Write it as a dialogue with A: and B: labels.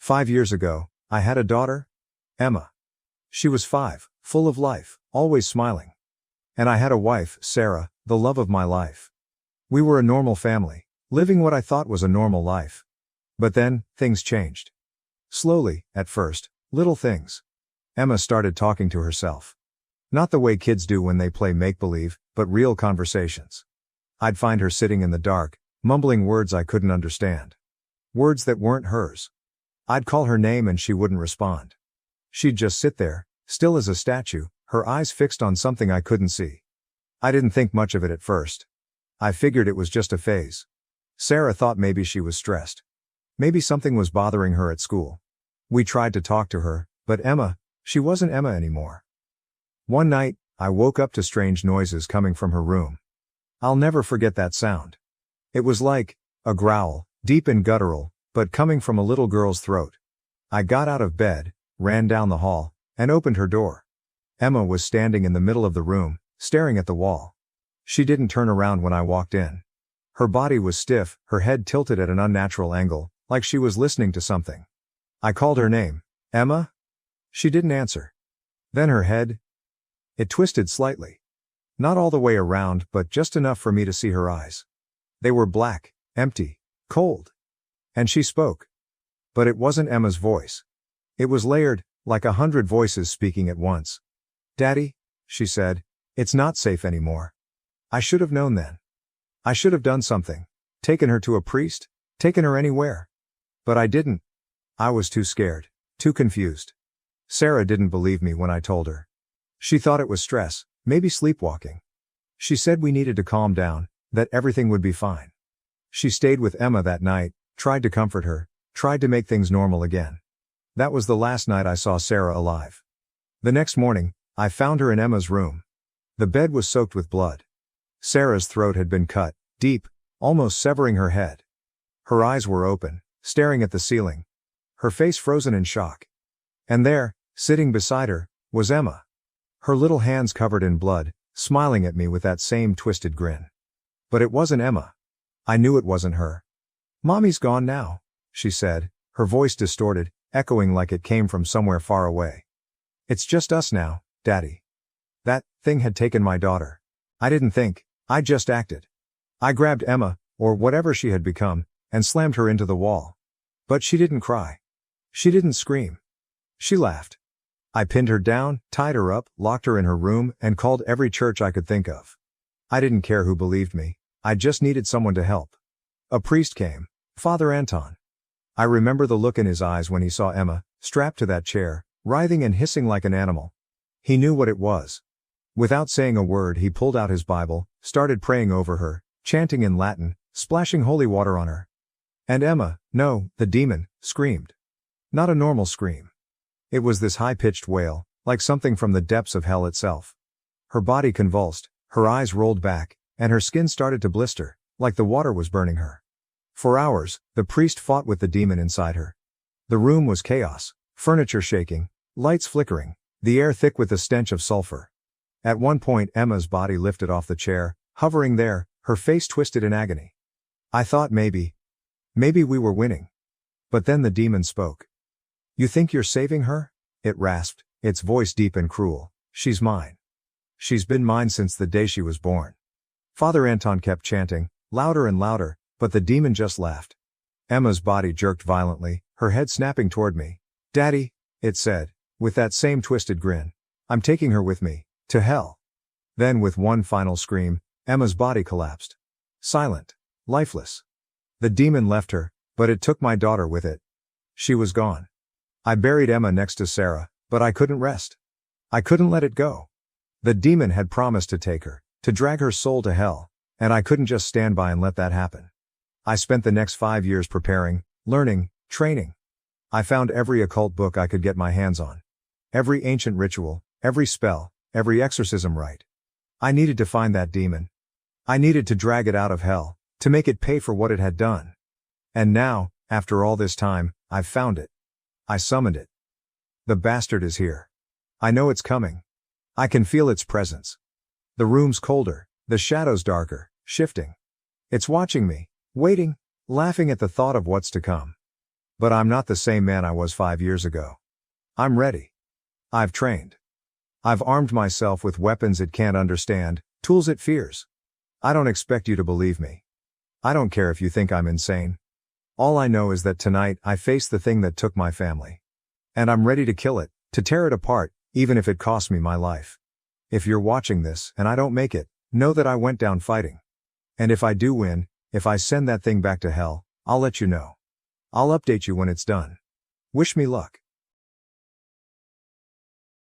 A: 5 years ago, I had a daughter, Emma. She was 5, full of life, always smiling. And I had a wife, Sarah, the love of my life. We were a normal family, living what I thought was a normal life. But then, things changed. Slowly, at first, little things. Emma started talking to herself. Not the way kids do when they play make-believe, but real conversations. I'd find her sitting in the dark, mumbling words I couldn't understand. Words that weren't hers. I'd call her name and she wouldn't respond. She'd just sit there, still as a statue, her eyes fixed on something I couldn't see. I didn't think much of it at first. I figured it was just a phase. Sarah thought maybe she was stressed. Maybe something was bothering her at school. We tried to talk to her, but Emma, she wasn't Emma anymore. One night, I woke up to strange noises coming from her room. I'll never forget that sound. It was like a growl, deep and guttural, but coming from a little girl's throat. I got out of bed, ran down the hall, and opened her door. Emma was standing in the middle of the room, staring at the wall. She didn't turn around when I walked in. Her body was stiff, her head tilted at an unnatural angle, like she was listening to something. I called her name. Emma? She didn't answer. Then her head. It twisted slightly. Not all the way around, but just enough for me to see her eyes. They were black, empty, cold. And she spoke. But it wasn't Emma's voice. It was layered, like 100 voices speaking at once. "Daddy," she said, "it's not safe anymore. I should have known then. I should have done something. Taken her to a priest, taken her anywhere. But I didn't. I was too scared, too confused." Sarah didn't believe me when I told her. She thought it was stress, maybe sleepwalking. She said we needed to calm down, that everything would be fine. She stayed with Emma that night, tried to comfort her, tried to make things normal again. That was the last night I saw Sarah alive. The next morning, I found her in Emma's room. The bed was soaked with blood. Sarah's throat had been cut, deep, almost severing her head. Her eyes were open, staring at the ceiling. Her face frozen in shock. And there, sitting beside her, was Emma. Her little hands covered in blood, smiling at me with that same twisted grin. But it wasn't Emma. I knew it wasn't her. "Mommy's gone now," she said, her voice distorted, echoing like it came from somewhere far away. "It's just us now, Daddy." That thing had taken my daughter. I didn't think, I just acted. I grabbed Emma, or whatever she had become, and slammed her into the wall. But she didn't cry. She didn't scream. She laughed. I pinned her down, tied her up, locked her in her room, and called every church I could think of. I didn't care who believed me. I just needed someone to help. A priest came. Father Anton. I remember the look in his eyes when he saw Emma, strapped to that chair, writhing and hissing like an animal. He knew what it was. Without saying a word, he pulled out his Bible, started praying over her, chanting in Latin, splashing holy water on her. And Emma, no, the demon, screamed. Not a normal scream. It was this high-pitched wail, like something from the depths of hell itself. Her body convulsed, her eyes rolled back, and her skin started to blister, like the water was burning her. For hours, the priest fought with the demon inside her. The room was chaos, furniture shaking, lights flickering, the air thick with the stench of sulfur. At one point Emma's body lifted off the chair, hovering there, her face twisted in agony. I thought maybe we were winning. But then the demon spoke. "You think you're saving her?" It rasped, its voice deep and cruel. "She's mine. She's been mine since the day she was born." Father Anton kept chanting, louder and louder, but the demon just laughed. Emma's body jerked violently, her head snapping toward me. "Daddy," it said, with that same twisted grin, "I'm taking her with me, to hell." Then with one final scream, Emma's body collapsed. Silent. Lifeless. The demon left her, but it took my daughter with it. She was gone. I buried Emma next to Sarah, but I couldn't rest. I couldn't let it go. The demon had promised to take her, to drag her soul to hell, and I couldn't just stand by and let that happen. I spent the next 5 years preparing, learning, training. I found every occult book I could get my hands on. Every ancient ritual, every spell, every exorcism rite. I needed to find that demon. I needed to drag it out of hell, to make it pay for what it had done. And now, after all this time, I've found it. I summoned it. The bastard is here. I know it's coming. I can feel its presence. The room's colder, the shadows darker, shifting. It's watching me, waiting, laughing at the thought of what's to come. But I'm not the same man I was 5 years ago. I'm ready. I've trained. I've armed myself with weapons it can't understand, tools it fears. I don't expect you to believe me. I don't care if you think I'm insane. All I know is that tonight I face the thing that took my family. And I'm ready to kill it, to tear it apart, even if it costs me my life. If you're watching this and I don't make it, know that I went down fighting. And if I do win, if I send that thing back to hell, I'll let you know. I'll update you when it's done. Wish me luck.